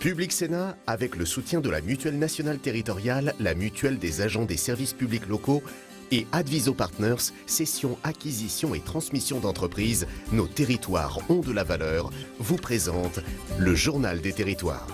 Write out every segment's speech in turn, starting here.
Public Sénat, avec le soutien de la Mutuelle nationale territoriale, la Mutuelle des agents des services publics locaux et Adviso Partners, cession, acquisition et transmission d'entreprises, nos territoires ont de la valeur, vous présente le Journal des territoires.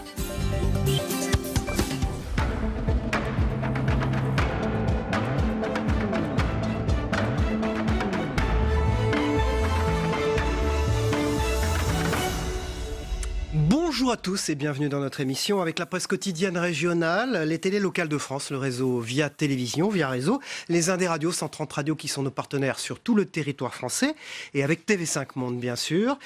Bonjour à tous et bienvenue dans notre émission avec la presse quotidienne régionale, les télés locales de France, le réseau Via Télévision, Via Réseau, les Indés Radio, 130 radios qui sont nos partenaires sur tout le territoire français et avec TV5 Monde bien sûr.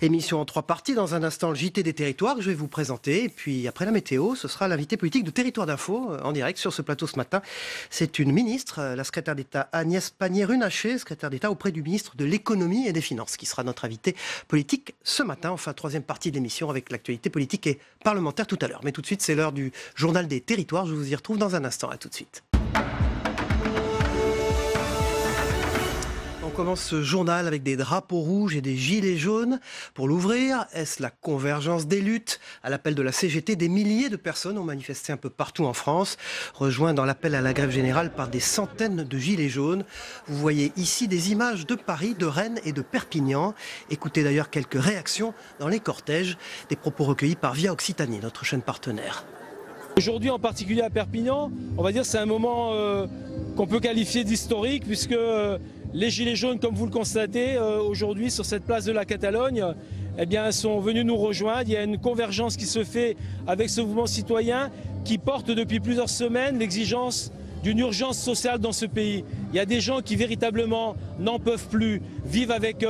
Émission en 3 parties, dans un instant le JT des territoires que je vais vous présenter et puis après la météo, ce sera l'invité politique de Territoire d'Info en direct sur ce plateau ce matin. C'est une ministre, la secrétaire d'État Agnès Pannier-Runacher, secrétaire d'État auprès du ministre de l'Économie et des Finances qui sera notre invité politique ce matin. Enfin, troisième partie de l'émission avec l'actualité politique et parlementaire tout à l'heure. Mais tout de suite, c'est l'heure du journal des territoires. Je vous y retrouve dans un instant. À tout de suite. On commence ce journal avec des drapeaux rouges et des gilets jaunes. Pour l'ouvrir, est-ce la convergence des luttes? À l'appel de la CGT, des milliers de personnes ont manifesté un peu partout en France, rejoints dans l'appel à la grève générale par des centaines de gilets jaunes. Vous voyez ici des images de Paris, de Rennes et de Perpignan. Écoutez d'ailleurs quelques réactions dans les cortèges, des propos recueillis par Via Occitanie, notre chaîne partenaire. Aujourd'hui, en particulier à Perpignan, on va dire que c'est un moment qu'on peut qualifier d'historique puisque les gilets jaunes, comme vous le constatez, aujourd'hui sur cette place de la Catalogne, eh bien, sont venus nous rejoindre. Il y a une convergence qui se fait avec ce mouvement citoyen qui porte depuis plusieurs semaines l'exigence d'une urgence sociale dans ce pays. Il y a des gens qui véritablement n'en peuvent plus, vivent avec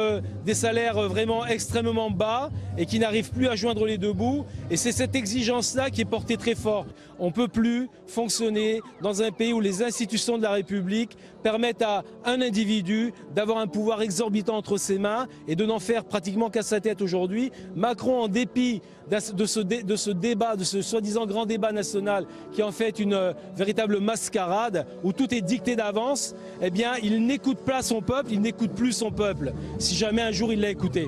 des salaires vraiment extrêmement bas et qui n'arrivent plus à joindre les deux bouts. Et c'est cette exigence-là qui est portée très fort. On ne peut plus fonctionner dans un pays où les institutions de la République permettent à un individu d'avoir un pouvoir exorbitant entre ses mains et de n'en faire pratiquement qu'à sa tête aujourd'hui. Macron, en dépit de ce débat, de ce soi-disant grand débat national qui est en fait une véritable mascarade où tout est dicté d'avance, eh bien il n'écoute pas son peuple, il n'écoute plus son peuple, si jamais un jour il l'a écouté.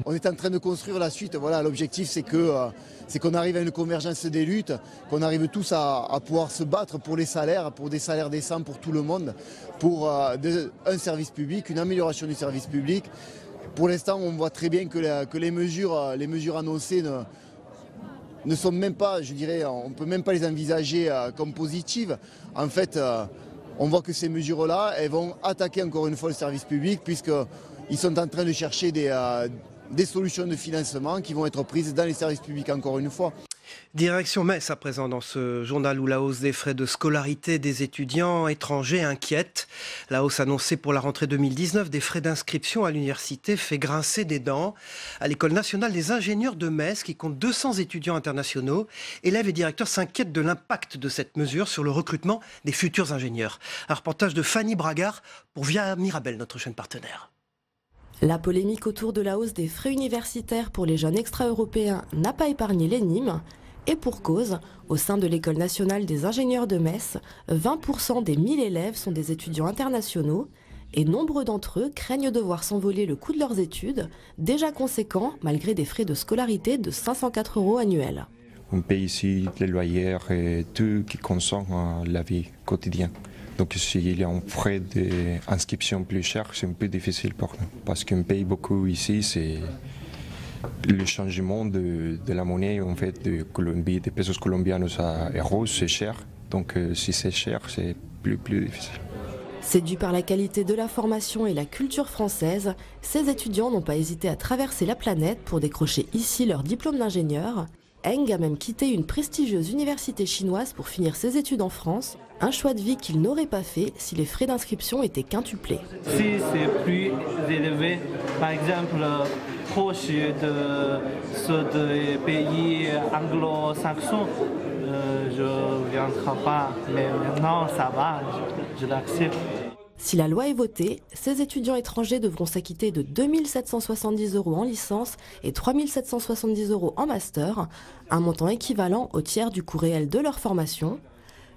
On est en train de construire la suite. Voilà, l'objectif c'est qu'on arrive à une convergence des luttes, qu'on arrive tous à pouvoir se battre pour les salaires, pour des salaires décents pour tout le monde, pour un service public, une amélioration du service public. Pour l'instant, on voit très bien que les mesures annoncées ne sont même pas, je dirais, on ne peut même pas les envisager comme positives. En fait, on voit que ces mesures-là, elles vont attaquer encore une fois le service public puisqu'ils sont en train de chercher des solutions de financement qui vont être prises dans les services publics encore une fois. Direction Metz à présent dans ce journal où la hausse des frais de scolarité des étudiants étrangers inquiète. La hausse annoncée pour la rentrée 2019 des frais d'inscription à l'université fait grincer des dents. À l'École nationale des ingénieurs de Metz, qui compte 200 étudiants internationaux, élèves et directeurs s'inquiètent de l'impact de cette mesure sur le recrutement des futurs ingénieurs. Un reportage de Fanny Bragard pour Via Mirabel, notre chaîne partenaire. La polémique autour de la hausse des frais universitaires pour les jeunes extra-européens n'a pas épargné les Nîmes. Et pour cause, au sein de l'École nationale des ingénieurs de Metz, 20% des 1000 élèves sont des étudiants internationaux et nombreux d'entre eux craignent de voir s'envoler le coût de leurs études, déjà conséquent malgré des frais de scolarité de 504 € annuels. On paye ici les loyers et tout qui consomme la vie quotidienne. Donc s'il y a un frais d'inscription plus cher, c'est un peu difficile pour nous. Parce qu'on paye beaucoup ici, c'est le changement de la monnaie en fait, de Colombie, des pesos colombianos à euros, c'est cher. Donc si c'est cher, c'est plus difficile. Séduits par la qualité de la formation et la culture française, ces étudiants n'ont pas hésité à traverser la planète pour décrocher ici leur diplôme d'ingénieur. Eng a même quitté une prestigieuse université chinoise pour finir ses études en France, un choix de vie qu'il n'aurait pas fait si les frais d'inscription étaient quintuplés. Si c'est plus élevé, par exemple, proche de ceux des pays anglo-saxons, je ne viendrai pas, mais maintenant ça va, je l'accepte. Si la loi est votée, ces étudiants étrangers devront s'acquitter de 2 770 € en licence et 3 770 € en master, un montant équivalent au tiers du coût réel de leur formation.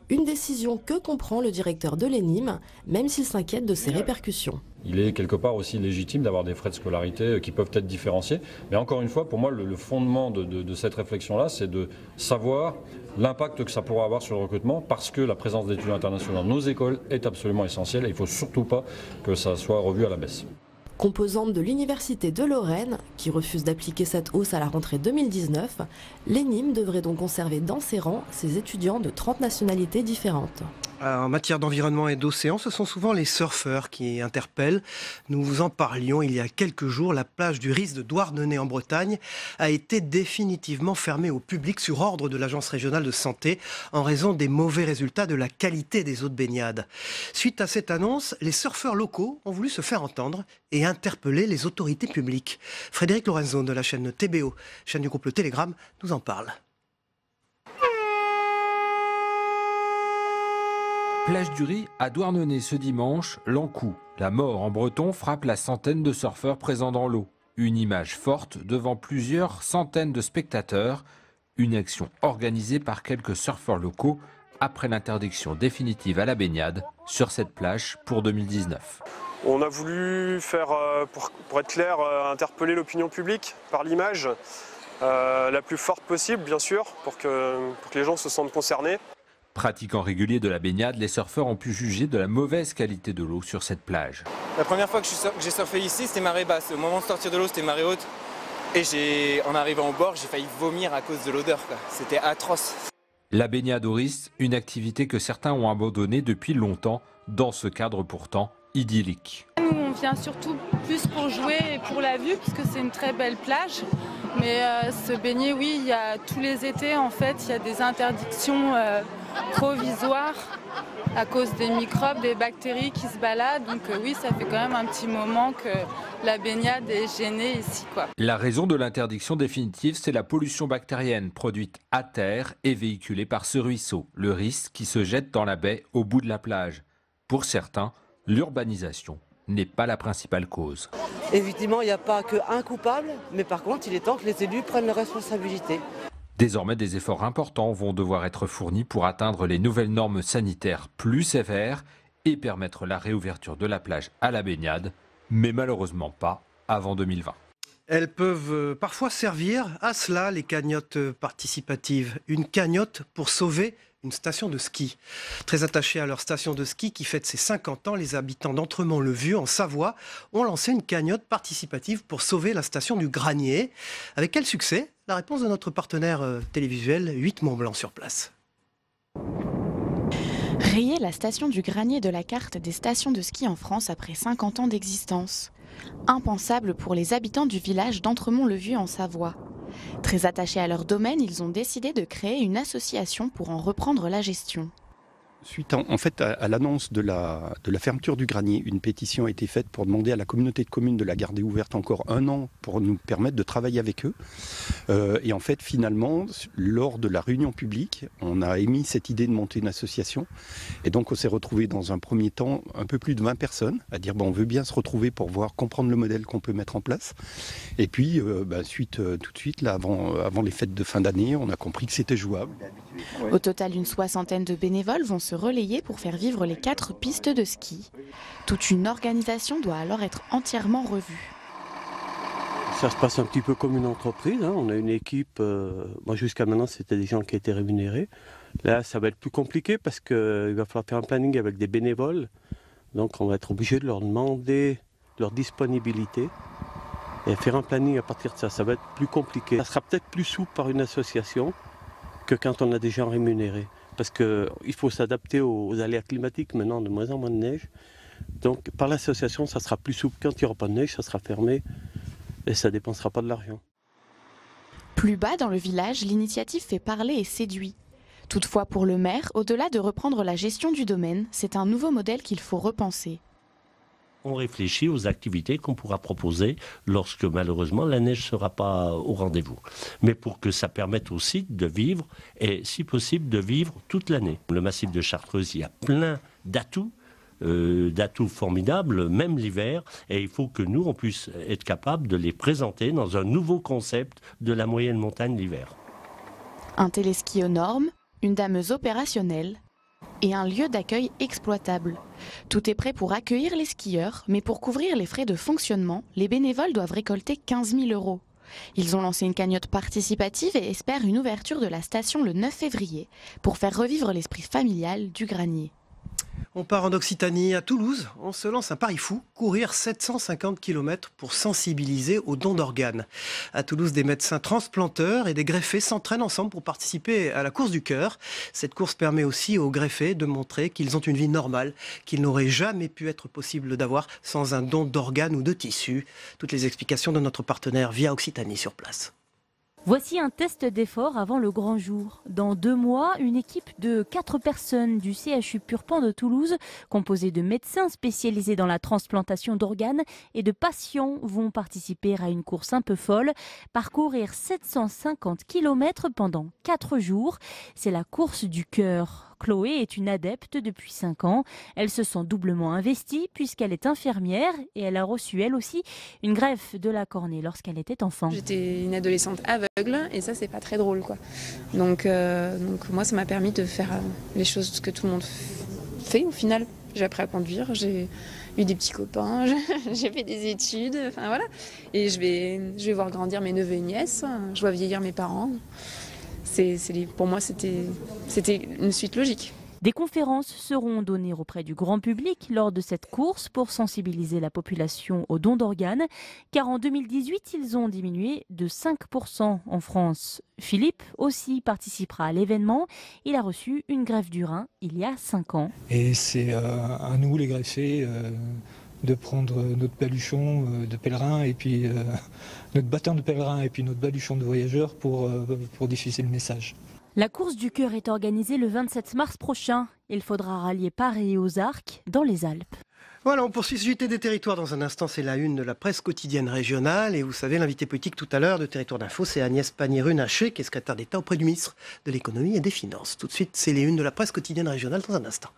Une décision que comprend le directeur de l'ENIM, même s'il s'inquiète de ses répercussions. il est quelque part aussi légitime d'avoir des frais de scolarité qui peuvent être différenciés. Mais encore une fois, pour moi, le fondement de cette réflexion-là, c'est de savoir l'impact que ça pourra avoir sur le recrutement, parce que la présence d'étudiants internationaux dans nos écoles est absolument essentielle et il ne faut surtout pas que ça soit revu à la baisse. Composante de l'Université de Lorraine, qui refuse d'appliquer cette hausse à la rentrée 2019, l'ENIM devrait donc conserver dans ses rangs ses étudiants de 30 nationalités différentes. En matière d'environnement et d'océan, ce sont souvent les surfeurs qui interpellent. Nous vous en parlions il y a quelques jours. La plage du Ris de Douarnenez en Bretagne a été définitivement fermée au public sur ordre de l'Agence régionale de santé en raison des mauvais résultats de la qualité des eaux de baignade. Suite à cette annonce, les surfeurs locaux ont voulu se faire entendre et interpeller les autorités publiques. Frédéric Lorenzo de la chaîne TBO, chaîne du groupe Le Télégramme, nous en parle. Plage du Ris à Douarnenez ce dimanche, l'Ankou. La mort en breton frappe la centaine de surfeurs présents dans l'eau. Une image forte devant plusieurs centaines de spectateurs. Une action organisée par quelques surfeurs locaux après l'interdiction définitive à la baignade sur cette plage pour 2019. On a voulu faire, pour être clair, interpeller l'opinion publique par l'image la plus forte possible, bien sûr, pour que les gens se sentent concernés. Pratiquant régulier de la baignade, les surfeurs ont pu juger de la mauvaise qualité de l'eau sur cette plage. La première fois que j'ai surfé ici, c'était marée basse. Au moment de sortir de l'eau, c'était marée haute. Et en arrivant au bord, j'ai failli vomir à cause de l'odeur. C'était atroce. La baignade au Ris, une activité que certains ont abandonnée depuis longtemps, dans ce cadre pourtant idyllique. Nous, on vient surtout plus pour jouer et pour la vue, puisque c'est une très belle plage. Mais se baigner, oui, il y a tous les étés, en fait, il y a des interdictions provisoires à cause des microbes, des bactéries qui se baladent. Donc oui, ça fait quand même un petit moment que la baignade est gênée ici, quoi. La raison de l'interdiction définitive, c'est la pollution bactérienne produite à terre et véhiculée par ce ruisseau, le Ris, qui se jette dans la baie au bout de la plage. Pour certains, l'urbanisation n'est pas la principale cause. Évidemment, il n'y a pas qu'un coupable, mais par contre, il est temps que les élus prennent leurs responsabilités. Désormais, des efforts importants vont devoir être fournis pour atteindre les nouvelles normes sanitaires plus sévères et permettre la réouverture de la plage à la baignade, mais malheureusement pas avant 2020. Elles peuvent parfois servir à cela, les cagnottes participatives. Une cagnotte pour sauver une station de ski. Très attachés à leur station de ski qui fête ses 50 ans, les habitants d'Entremont-le-Vieux, en Savoie, ont lancé une cagnotte participative pour sauver la station du Granier. Avec quel succès? La réponse de notre partenaire télévisuel 8 Mont-Blanc sur place. Rayer la station du Granier de la carte des stations de ski en France après 50 ans d'existence. Impensable pour les habitants du village d'Entremont-le-Vieux en Savoie. Très attachés à leur domaine, ils ont décidé de créer une association pour en reprendre la gestion. Suite en fait à l'annonce de la fermeture du Granier, une pétition a été faite pour demander à la communauté de communes de la garder ouverte encore 1 an pour nous permettre de travailler avec eux. Et en fait, finalement, lors de la réunion publique, on a émis cette idée de monter une association. Et donc, on s'est retrouvé dans un premier temps un peu plus de 20 personnes à dire on veut bien se retrouver pour comprendre le modèle qu'on peut mettre en place. Et puis, tout de suite, là, avant les fêtes de fin d'année, on a compris que c'était jouable. Au total, une 60aine de bénévoles vont se relayer pour faire vivre les 4 pistes de ski. Toute une organisation doit alors être entièrement revue. Ça se passe un petit peu comme une entreprise. On a une équipe, moi jusqu'à maintenant c'était des gens qui étaient rémunérés. Là ça va être plus compliqué parce qu'il va falloir faire un planning avec des bénévoles. Donc on va être obligé de leur demander leur disponibilité et faire un planning à partir de ça. Ça va être plus compliqué. Ça sera peut-être plus souple par une association que quand on a des gens rémunérés. Parce qu'il faut s'adapter aux aléas climatiques maintenant, de moins en moins de neige. Donc par l'association, ça sera plus souple. Quand il n'y aura pas de neige, ça sera fermé et ça ne dépensera pas de l'argent. Plus bas dans le village, l'initiative fait parler et séduit. Toutefois pour le maire, au-delà de reprendre la gestion du domaine, c'est un nouveau modèle qu'il faut repenser. On réfléchit aux activités qu'on pourra proposer lorsque malheureusement la neige ne sera pas au rendez-vous. Mais pour que ça permette aussi de vivre et si possible de vivre toute l'année. Le massif de Chartreuse, il y a plein d'atouts formidables, même l'hiver, et il faut que nous, on puisse être capable de les présenter dans un nouveau concept de la moyenne montagne l'hiver. Un téléski aux normes, une dameuse opérationnelle et un lieu d'accueil exploitable. Tout est prêt pour accueillir les skieurs, mais pour couvrir les frais de fonctionnement, les bénévoles doivent récolter 15 000 €. Ils ont lancé une cagnotte participative et espèrent une ouverture de la station le 9 février pour faire revivre l'esprit familial du Granier. On part en Occitanie, à Toulouse. On se lance un pari fou, courir 750 km pour sensibiliser aux dons d'organes. À Toulouse, des médecins transplanteurs et des greffés s'entraînent ensemble pour participer à la course du cœur. Cette course permet aussi aux greffés de montrer qu'ils ont une vie normale, qu'il n'aurait jamais pu être possible d'avoir sans un don d'organes ou de tissus. Toutes les explications de notre partenaire Via Occitanie sur place. Voici un test d'effort avant le grand jour. Dans 2 mois, une équipe de 4 personnes du CHU Purpan de Toulouse, composée de médecins spécialisés dans la transplantation d'organes et de patients, vont participer à une course un peu folle, parcourir 750 km pendant 4 jours. C'est la course du cœur. Chloé est une adepte depuis 5 ans. Elle se sent doublement investie puisqu'elle est infirmière et elle a reçu elle aussi une greffe de la cornée lorsqu'elle était enfant. J'étais une adolescente aveugle et ça c'est pas très drôle quoi. Donc moi ça m'a permis de faire les choses que tout le monde fait au final. J'ai appris à conduire, j'ai eu des petits copains, j'ai fait des études, enfin voilà. Et je vais voir grandir mes neveux et nièces, je vois vieillir mes parents. Pour moi, c'était une suite logique. Des conférences seront données auprès du grand public lors de cette course pour sensibiliser la population aux dons d'organes, car en 2018, ils ont diminué de 5% en France. Philippe aussi participera à l'événement. Il a reçu une greffe du rein il y a 5 ans. Et c'est à nous, les greffés, de prendre notre baluchon de pèlerin et puis notre bâton de pèlerin et puis notre baluchon de voyageur pour diffuser le message. La course du cœur est organisée le 27 mars prochain. Il faudra rallier Paris et aux Arcs dans les Alpes. Voilà, on poursuit ce JT des territoires. Dans un instant, c'est la une de la presse quotidienne régionale. Et vous savez, l'invité politique tout à l'heure de Territoire d'Info, c'est Agnès Pannier-Runacher, qui est secrétaire d'État auprès du ministre de l'économie et des finances. Tout de suite, c'est les unes de la presse quotidienne régionale dans un instant.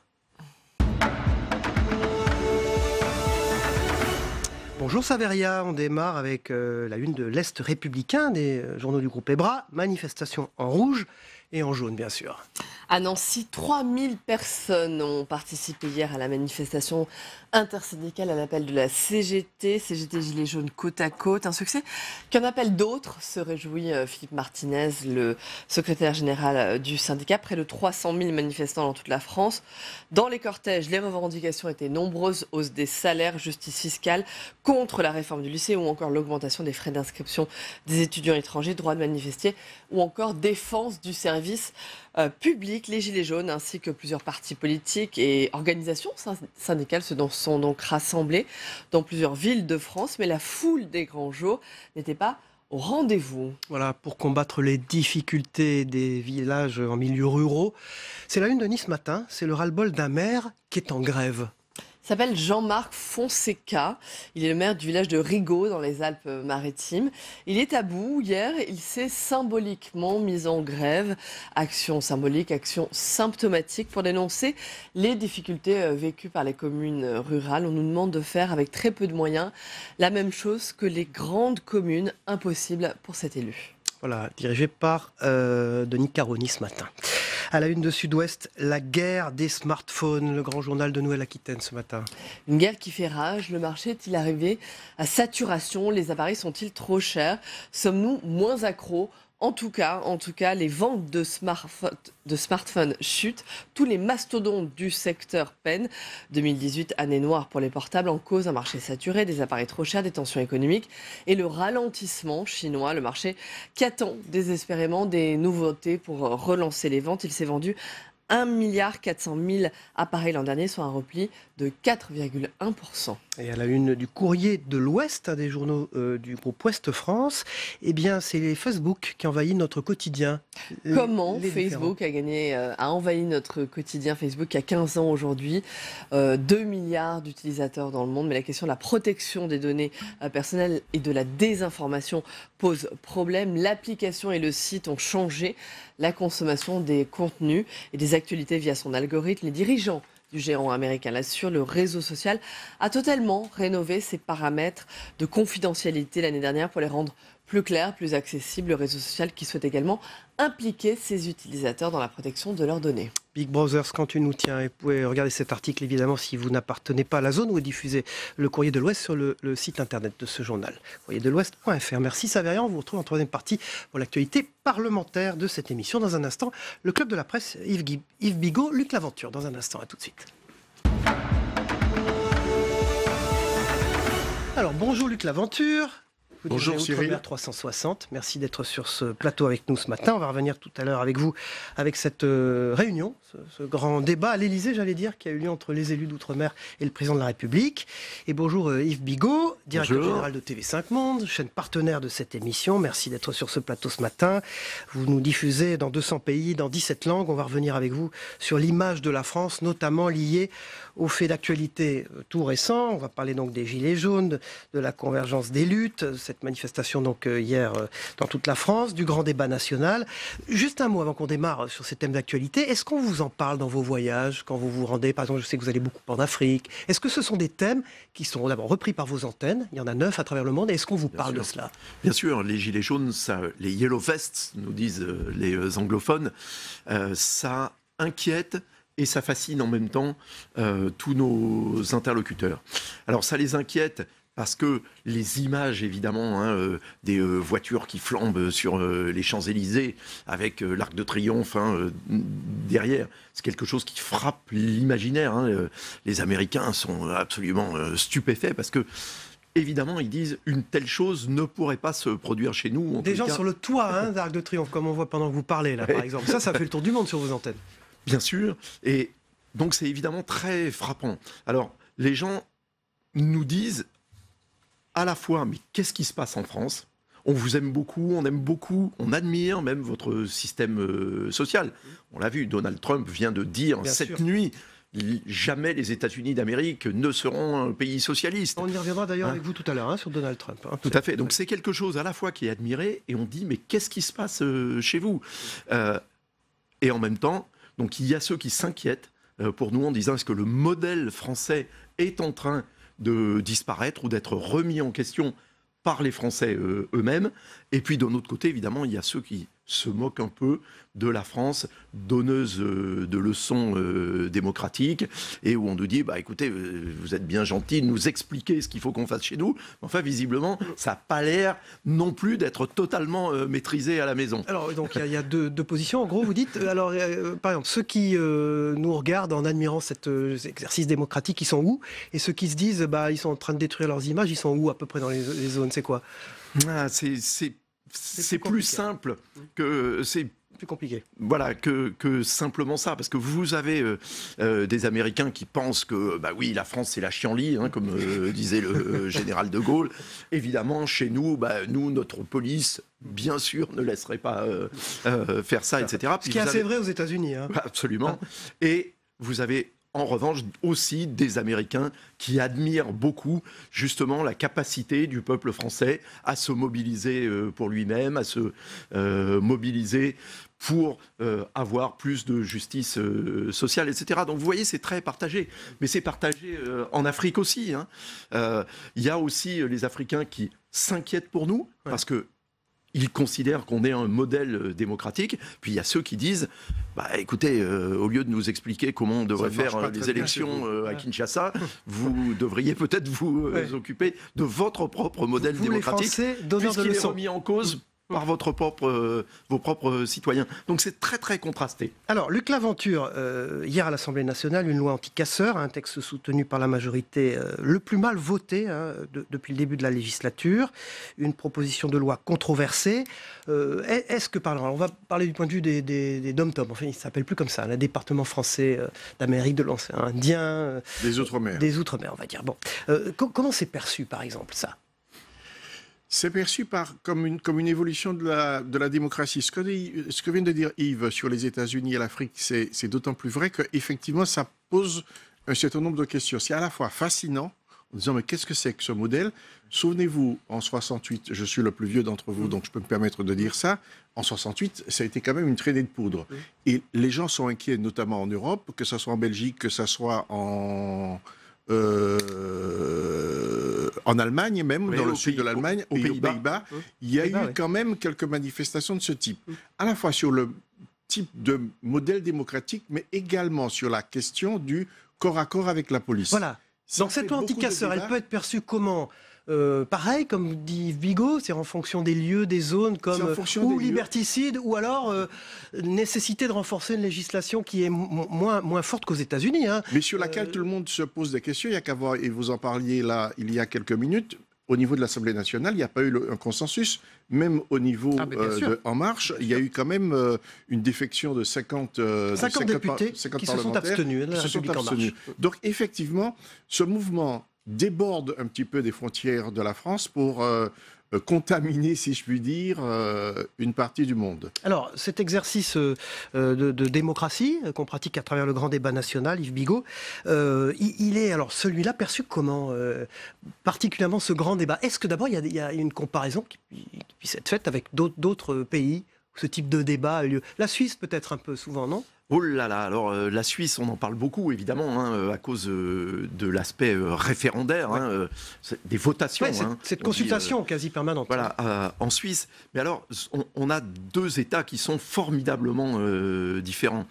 Bonjour Saveria, on démarre avec la une de l'Est républicain des journaux du groupe EBRA. Manifestation en rouge et en jaune, bien sûr. À Nancy, 3000 personnes ont participé hier à la manifestation intersyndicale à l'appel de la CGT Gilets jaunes côte à côte. Un succès qu'un appel d'autres, se réjouit Philippe Martinez, le secrétaire général du syndicat. Près de 300 000 manifestants dans toute la France. Dans les cortèges, les revendications étaient nombreuses. Hausse des salaires, justice fiscale, contre la réforme du lycée ou encore l'augmentation des frais d'inscription des étudiants étrangers, droit de manifester ou encore défense du service public. Les Gilets jaunes ainsi que plusieurs partis politiques et organisations syndicales se sont donc rassemblés dans plusieurs villes de France, mais la foule des grands jours n'était pas au rendez-vous. Voilà, pour combattre les difficultés des villages en milieu ruraux. C'est la une de Nice Matin, c'est le ras-le-bol d'un maire qui est en grève. Il s'appelle Jean-Marc Fonseca. Il est le maire du village de Rigaud dans les Alpes-Maritimes. Il est à bout. Hier, il s'est symboliquement mis en grève. Action symbolique, action symptomatique pour dénoncer les difficultés vécues par les communes rurales. On nous demande de faire avec très peu de moyens la même chose que les grandes communes. Impossible pour cet élu. Voilà, dirigé par Denis Caroni ce matin. À la une de Sud-Ouest, la guerre des smartphones, le grand journal de Nouvelle-Aquitaine ce matin. Une guerre qui fait rage. Le marché est-il arrivé à saturation? Les appareils sont-ils trop chers? Sommes-nous moins accros? En tout cas, les ventes de smartphones chutent. Tous les mastodontes du secteur peinent. 2018, année noire pour les portables, en cause un marché saturé, des appareils trop chers, des tensions économiques et le ralentissement chinois. Le marché qui attend désespérément des nouveautés pour relancer les ventes. Il s'est vendu 1,4 milliard appareils l'an dernier, soit un repli de 4,1%. Et à la une du Courrier de l'Ouest, des journaux du groupe Ouest France, eh bien, c'est Facebook qui envahit notre quotidien. Comment Facebook a envahi notre quotidien? Facebook a 15 ans aujourd'hui, 2 milliards d'utilisateurs dans le monde, mais la question de la protection des données personnelles et de la désinformation pose problème. L'application et le site ont changé la consommation des contenus et des actualités via son algorithme. Les dirigeants du géant américain l'assurent, le réseau social a totalement rénové ses paramètres de confidentialité l'année dernière pour les rendre plus clair, plus accessible, le réseau social qui souhaite également impliquer ses utilisateurs dans la protection de leurs données. Big Brothers, quand tu nous tiens, et vous pouvez regarder cet article évidemment si vous n'appartenez pas à la zone où est diffusé le Courrier de l'Ouest sur le site internet de ce journal, courrierdelouest.fr. Merci Savérian, on vous retrouve en troisième partie pour l'actualité parlementaire de cette émission. Dans un instant, le Club de la Presse, Yves Bigot, Luc Laventure. Dans un instant, à tout de suite. Alors bonjour Luc Laventure. Bonjour Cyril. Outre-mer 360, merci d'être sur ce plateau avec nous ce matin. On va revenir tout à l'heure avec vous avec cette réunion, ce grand débat à l'Élysée, j'allais dire, qui a eu lieu entre les élus d'Outre-mer et le président de la République. Et bonjour Yves Bigot, directeur général de TV5 Monde, chaîne partenaire de cette émission. Merci d'être sur ce plateau ce matin. Vous nous diffusez dans 200 pays, dans 17 langues. On va revenir avec vous sur l'image de la France, notamment liée aux faits d'actualité tout récents. On va parler donc des Gilets jaunes, de la convergence des luttes, cette manifestation donc hier dans toute la France, du grand débat national. Juste un mot avant qu'on démarre sur ces thèmes d'actualité. Est-ce qu'on vous en parle dans vos voyages, quand vous vous rendez? Par exemple, je sais que vous allez beaucoup en Afrique. Est-ce que ce sont des thèmes qui sont d'abord repris par vos antennes? Il y en a 9 à travers le monde. Est-ce qu'on vous parle de cela? Bien sûr, les Gilets jaunes, ça, les Yellow Vests, nous disent les anglophones, ça inquiète et ça fascine en même temps tous nos interlocuteurs. Alors ça les inquiète parce que les images, évidemment, des voitures qui flambent sur les Champs-Élysées avec l'Arc de Triomphe derrière, c'est quelque chose qui frappe l'imaginaire. Les Américains sont absolument stupéfaits parce que, évidemment, ils disent une telle chose ne pourrait pas se produire chez nous. Des gens sur le toit d'Arc de Triomphe, comme on voit pendant que vous parlez, là, par exemple. Ça fait le tour du monde sur vos antennes. Bien sûr. Et donc, c'est évidemment très frappant. Alors, les gens nous disent à la fois, mais qu'est-ce qui se passe en France? On vous aime beaucoup, on admire même votre système social. On l'a vu, Donald Trump vient de dire cette nuit, jamais les États-Unis d'Amérique ne seront un pays socialiste. On y reviendra d'ailleurs avec vous tout à l'heure sur Donald Trump. Tout à fait. Donc c'est quelque chose à la fois qui est admiré et on dit mais qu'est-ce qui se passe chez vous? Et en même temps, donc il y a ceux qui s'inquiètent pour nous en disant est-ce que le modèle français est en train de disparaître ou d'être remis en question par les Français eux-mêmes. Et puis, de notre côté, évidemment, il y a ceux qui se moquent un peu de la France, donneuse de leçons démocratiques, et où on nous dit, écoutez, vous êtes bien gentil de nous expliquer ce qu'il faut qu'on fasse chez nous. Enfin, visiblement, ça n'a pas l'air non plus d'être totalement maîtrisé à la maison. Alors, donc, il y a deux positions. En gros, vous dites, alors, par exemple, ceux qui nous regardent en admirant cet exercice démocratique, ils sont où? Et ceux qui se disent, ils sont en train de détruire leurs images, ils sont où à peu près dans les zones? C'est quoi? C'est plus simple que c'est plus compliqué. Voilà, que simplement ça, parce que vous avez des Américains qui pensent que oui, la France c'est la chienlit, comme disait le général de Gaulle. Évidemment, chez nous, nous, notre police, bien sûr, ne laisserait pas faire ça, etc. Ce qui est assez vrai aux États-Unis. Absolument. Et vous avez en revanche aussi des Américains qui admirent beaucoup justement la capacité du peuple français à se mobiliser pour lui-même, à se mobiliser pour avoir plus de justice sociale, etc. Donc vous voyez, c'est très partagé. Mais c'est partagé en Afrique aussi. Il y a aussi les Africains qui s'inquiètent pour nous, parce que ils considèrent qu'on est un modèle démocratique. Puis il y a ceux qui disent, écoutez, au lieu de nous expliquer comment on devrait faire les élections à Kinshasa, vous devriez peut-être vous occuper de votre propre modèle démocratique, puisqu'il est remis en cause par vos propres citoyens. Donc c'est très très contrasté. Alors Luc Laventure, hier à l'Assemblée nationale, une loi anti-casseurs, un texte soutenu par la majorité le plus mal voté depuis le début de la législature, une proposition de loi controversée. Est-ce que, on va parler du point de vue des DOM-TOM, enfin il ne s'appelle plus comme ça, le département français d'Amérique de l'Océan Indien. Des Outre-mer. Des Outre-mer, on va dire. Bon. Comment c'est perçu par exemple ça? C'est perçu comme une évolution de la démocratie. Ce que vient de dire Yves sur les États-Unis et l'Afrique, c'est d'autant plus vrai qu'effectivement, ça pose un certain nombre de questions. C'est à la fois fascinant, en disant, mais qu'est-ce que c'est que ce modèle? Souvenez-vous, en 68, je suis le plus vieux d'entre vous, donc je peux me permettre de dire ça, en 68, ça a été quand même une traînée de poudre. Et les gens sont inquiets, notamment en Europe, que ce soit en Belgique, que ce soit en Allemagne, même dans le sud de l'Allemagne aux et aux Pays-Bas, il y a eu oui. quand même quelques manifestations de ce type. À la fois sur le type de modèle démocratique, mais également sur la question du corps à corps avec la police. Voilà. Ça Donc cette fait loi beaucoup de anti-casseurs, elle débats. peut être perçue comment pareil, comme dit Yves Bigot, c'est en fonction des lieux, des zones, comme C'est en fonction ou des lieux. liberticide, ou alors nécessité de renforcer une législation qui est moins forte qu'aux États-Unis. Hein. Mais sur laquelle tout le monde se pose des questions. Il y a qu'à voir, et vous en parliez là il y a quelques minutes, au niveau de l'Assemblée nationale, il n'y a pas eu un consensus. Même au niveau de En Marche, il y a eu quand même une défection de 50 députés 50 qui se sont parlementaires abstenus. qui se sont abstenus. Donc effectivement, ce mouvement déborde un petit peu des frontières de la France pour contaminer, si je puis dire, une partie du monde. Alors, cet exercice de démocratie qu'on pratique à travers le grand débat national, Yves Bigot, il est alors celui-là perçu comment particulièrement ce grand débat. Est-ce que d'abord il y a une comparaison qui puisse être faite avec d'autres pays où ce type de débat a lieu? La Suisse peut-être un peu souvent, non? Oh là là, alors la Suisse, on en parle beaucoup évidemment, hein, à cause de l'aspect référendaire, hein, des votations. Ouais, cette consultation quasi permanente. Voilà, en Suisse. Mais alors, on a deux États qui sont formidablement différents.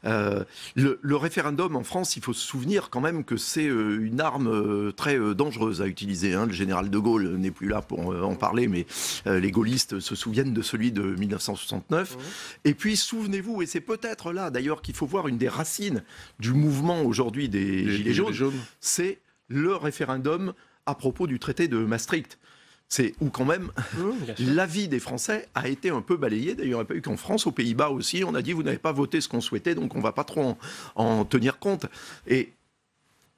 Le référendum en France, il faut se souvenir quand même que c'est une arme très dangereuse à utiliser. Hein. Le général de Gaulle n'est plus là pour en parler, mais les gaullistes se souviennent de celui de 1969. Et puis, souvenez-vous, et c'est peut-être là d'ailleurs qu'il faut voir une des racines du mouvement aujourd'hui des Gilets jaunes, c'est le référendum à propos du traité de Maastricht. C'est où quand même l'avis des Français a été un peu balayé. D'ailleurs, il n'y a pas eu qu'en France, aux Pays-Bas aussi, on a dit vous n'avez pas voté ce qu'on souhaitait, donc on ne va pas trop en tenir compte. Et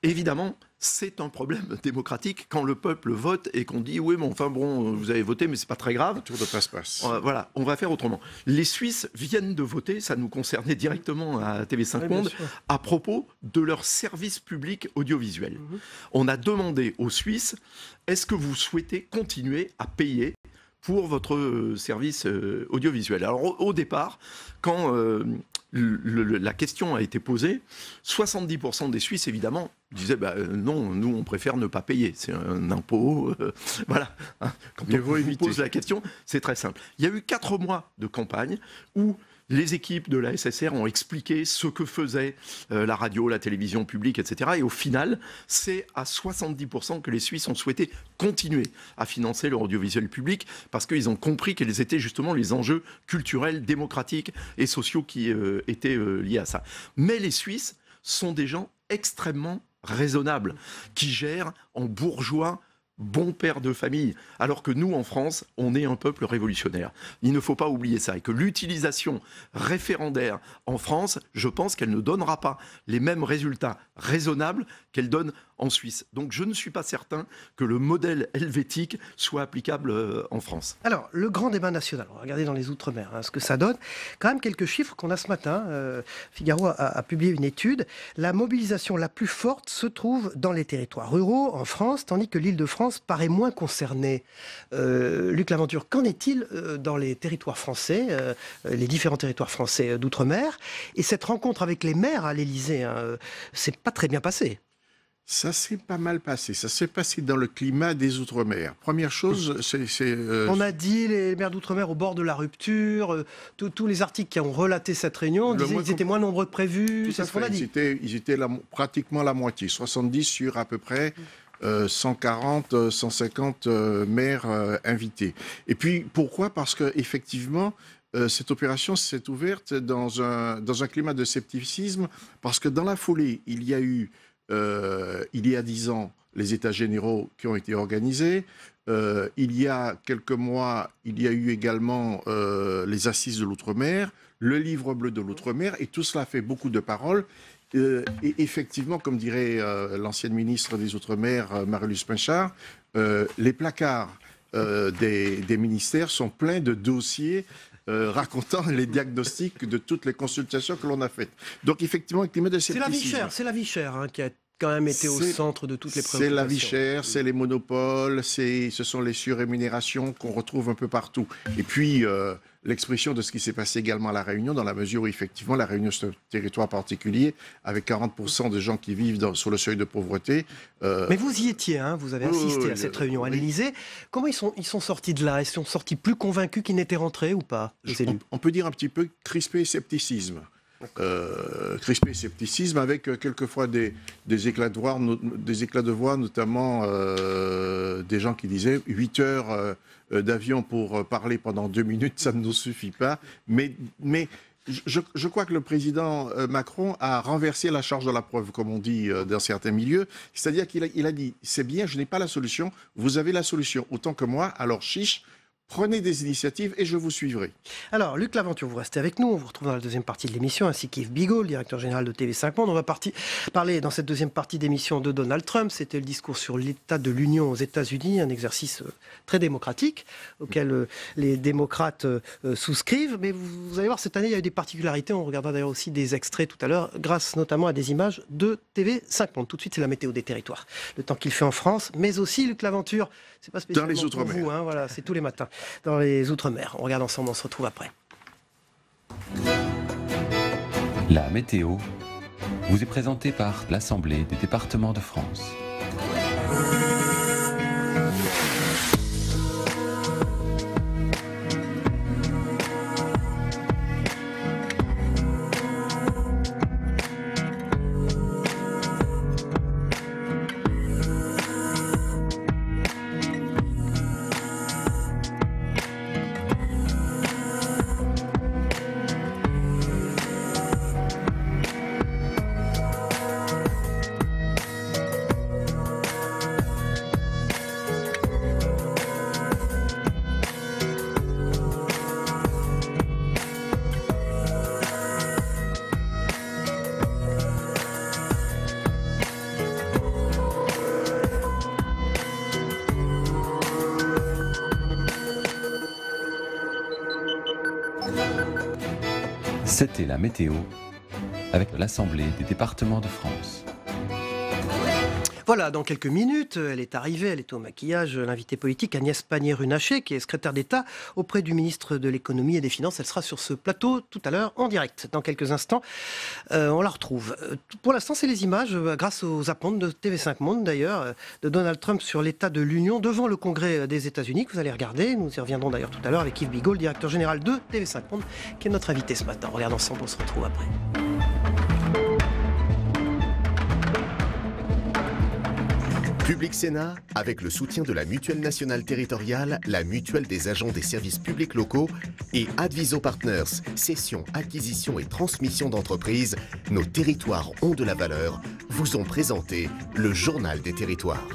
évidemment, c'est un problème démocratique quand le peuple vote et qu'on dit oui, mais enfin bon, vous avez voté, mais c'est pas très grave. Tour de passe-passe. Voilà, on va faire autrement. Les Suisses viennent de voter, ça nous concernait directement à TV5 Monde, à propos de leur service public audiovisuel. On a demandé aux Suisses, est-ce que vous souhaitez continuer à payer pour votre service audiovisuel? Alors au départ, quand la question a été posée, 70% des Suisses, évidemment, disaient non, nous, on préfère ne pas payer. C'est un impôt. Voilà. Hein. Quand on vous pose la question, c'est très simple. Il y a eu 4 mois de campagne où les équipes de la SSR ont expliqué ce que faisait la radio, la télévision publique, etc. Et au final, c'est à 70% que les Suisses ont souhaité continuer à financer leur audiovisuel public parce qu'ils ont compris quels étaient justement les enjeux culturels, démocratiques et sociaux qui étaient liés à ça. Mais les Suisses sont des gens extrêmement raisonnables, qui gèrent en bourgeois, bon père de famille, alors que nous, en France, on est un peuple révolutionnaire. Il ne faut pas oublier ça, et que l'utilisation référendaire en France, je pense qu'elle ne donnera pas les mêmes résultats raisonnables qu'elle donne en Suisse. Donc je ne suis pas certain que le modèle helvétique soit applicable en France. Alors, le grand débat national, on va regarder dans les Outre-mer ce que ça donne. Quand même quelques chiffres qu'on a ce matin. Figaro a publié une étude. La mobilisation la plus forte se trouve dans les territoires ruraux en France, tandis que l'Île-de-France paraît moins concernée. Luc Laventure, qu'en est-il dans les territoires français, les différents territoires français d'outre-mer? Et cette rencontre avec les maires à l'Élysée, c'est pas très bien passé. Ça s'est pas mal passé. Ça s'est passé dans le climat des Outre-mer. Première chose, on a dit les maires d'Outre-mer au bord de la rupture. Tous les articles qui ont relaté cette réunion disaient qu'ils étaient moins nombreux que prévu. C'est ce qu'on a dit. Ils étaient pratiquement la moitié, 70 sur à peu près 140, 150 maires invités. Et puis pourquoi? Parce qu'effectivement, cette opération s'est ouverte dans un climat de scepticisme, parce que dans la foulée, il y a eu il y a 10 ans, les États généraux qui ont été organisés. Il y a quelques mois, il y a eu également les Assises de l'Outre-mer, le Livre bleu de l'Outre-mer, et tout cela fait beaucoup de paroles. Et effectivement, comme dirait l'ancienne ministre des Outre-mer, Marie-Luce Pinchard, les placards des ministères sont pleins de dossiers racontant les diagnostics de toutes les consultations que l'on a faites. Donc effectivement, le climat de scepticisme. C'est la vie chère qui quand même été au centre de toutes les préoccupations. C'est la vie chère, c'est les monopoles, ce sont les surrémunérations qu'on retrouve un peu partout. Et puis, l'expression de ce qui s'est passé également à La Réunion, dans la mesure où, effectivement, La Réunion, c'est un territoire particulier, avec 40% de gens qui vivent sur le seuil de pauvreté. Mais vous y étiez, hein, vous avez assisté à cette réunion à l'Élysée. Comment ils sont sortis de là? Ils sont sortis plus convaincus qu'ils n'étaient rentrés ou pas, les élus? On peut dire un petit peu crispé scepticisme. Crispé scepticisme avec quelquefois des éclats de voix, notamment des gens qui disaient 8 heures d'avion pour parler pendant 2 minutes, ça ne nous suffit pas. Mais je crois que le président Macron a renversé la charge de la preuve, comme on dit dans certains milieux. C'est-à-dire qu'il a dit, c'est bien, je n'ai pas la solution, vous avez la solution, autant que moi, alors chiche. Prenez des initiatives et je vous suivrai. Alors, Luc Laventure, vous restez avec nous. On vous retrouve dans la deuxième partie de l'émission, ainsi qu'Yves Bigot, le directeur général de TV5 Monde. On va parler dans cette deuxième partie d'émission de Donald Trump. C'était le discours sur l'état de l'Union aux États-Unis, un exercice très démocratique auquel les démocrates souscrivent. Mais vous allez voir, cette année, il y a eu des particularités. On regardera d'ailleurs aussi des extraits tout à l'heure, grâce notamment à des images de TV5 Monde. Tout de suite, c'est la météo des territoires. Le temps qu'il fait en France, mais aussi, Luc Laventure, c'est pas spécialement dans les pour vous, hein, voilà, c'est tous les matins. Dans les Outre-mer. On regarde ensemble, on se retrouve après. La météo vous est présentée par l'Assemblée des départements de France. C'était la météo avec l'Assemblée des départements de France. Voilà, dans quelques minutes, elle est arrivée, elle est au maquillage, l'invitée politique Agnès Pannier-Runacher, qui est secrétaire d'État auprès du ministre de l'Économie et des Finances. Elle sera sur ce plateau tout à l'heure en direct. Dans quelques instants, on la retrouve. Pour l'instant, c'est les images, grâce aux appontes de TV5 Monde d'ailleurs, de Donald Trump sur l'état de l'Union devant le Congrès des États-Unis, que vous allez regarder. Nous y reviendrons d'ailleurs tout à l'heure avec Yves Bigot, le directeur général de TV5 Monde, qui est notre invité ce matin. On regarde ensemble, on se retrouve après. Public Sénat, avec le soutien de la Mutuelle nationale territoriale, la Mutuelle des agents des services publics locaux et Adviso Partners, cession, acquisition et transmission d'entreprises, nos territoires ont de la valeur, vous ont présenté le Journal des territoires.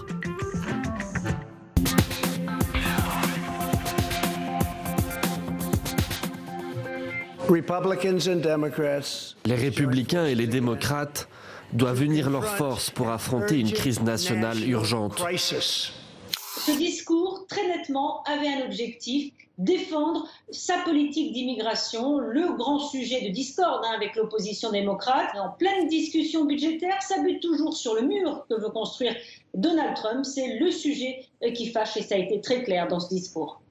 Les républicains et les démocrates doivent unir leurs forces pour affronter une crise nationale urgente. Ce discours, très nettement, avait un objectif, défendre sa politique d'immigration, le grand sujet de discorde avec l'opposition démocrate. Et en pleine discussion budgétaire, ça bute toujours sur le mur que veut construire Donald Trump. C'est le sujet qui fâche et ça a été très clair dans ce discours.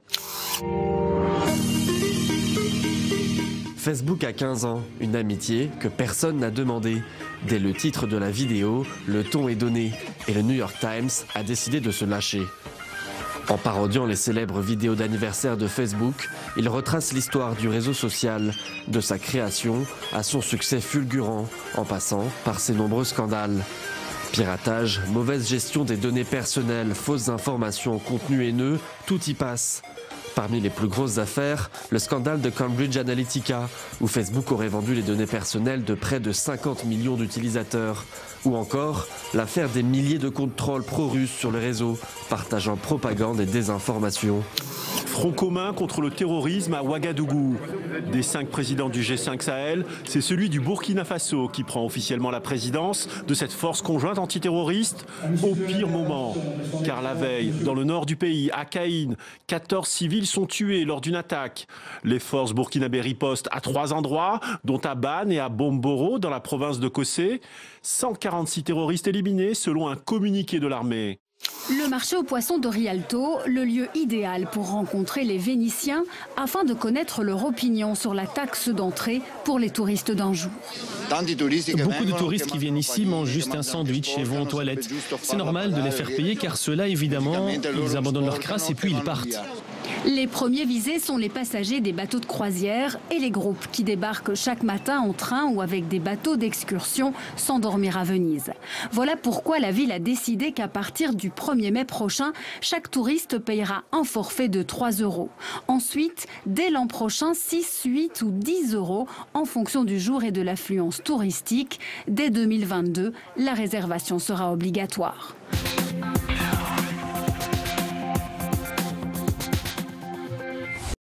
Facebook a 15 ans, une amitié que personne n'a demandé. Dès le titre de la vidéo, le ton est donné et le New York Times a décidé de se lâcher. En parodiant les célèbres vidéos d'anniversaire de Facebook, il retrace l'histoire du réseau social, de sa création à son succès fulgurant, en passant par ses nombreux scandales. Piratage, mauvaise gestion des données personnelles, fausses informations, contenu haineux, tout y passe. Parmi les plus grosses affaires, le scandale de Cambridge Analytica, où Facebook aurait vendu les données personnelles de près de 50 millions d'utilisateurs. Ou encore, l'affaire des milliers de comptes trolls pro-russes sur le réseau, partageant propagande et désinformation. front commun contre le terrorisme à Ouagadougou. Des 5 présidents du G5 Sahel, c'est celui du Burkina Faso qui prend officiellement la présidence de cette force conjointe antiterroriste au pire moment. Car la veille, dans le nord du pays, à Caïn, 14 civils sont tués lors d'une attaque. Les forces burkinabées ripostent à 3 endroits, dont à Ban et à Bomboro, dans la province de Kossé. 146 terroristes éliminés selon un communiqué de l'armée. Le marché aux poissons de Rialto, le lieu idéal pour rencontrer les Vénitiens afin de connaître leur opinion sur la taxe d'entrée pour les touristes d'un jour. Beaucoup de touristes qui viennent ici mangent juste un sandwich et vont aux toilettes. C'est normal de les faire payer car ceux-là, évidemment, ils abandonnent leur crasse et puis ils partent. Les premiers visés sont les passagers des bateaux de croisière et les groupes qui débarquent chaque matin en train ou avec des bateaux d'excursion sans dormir à Venise. Voilà pourquoi la ville a décidé qu'à partir du 1er mai prochain, chaque touriste payera un forfait de 3 €. Ensuite, dès l'an prochain, 6, 8 ou 10 € en fonction du jour et de l'affluence touristique. Dès 2022, la réservation sera obligatoire.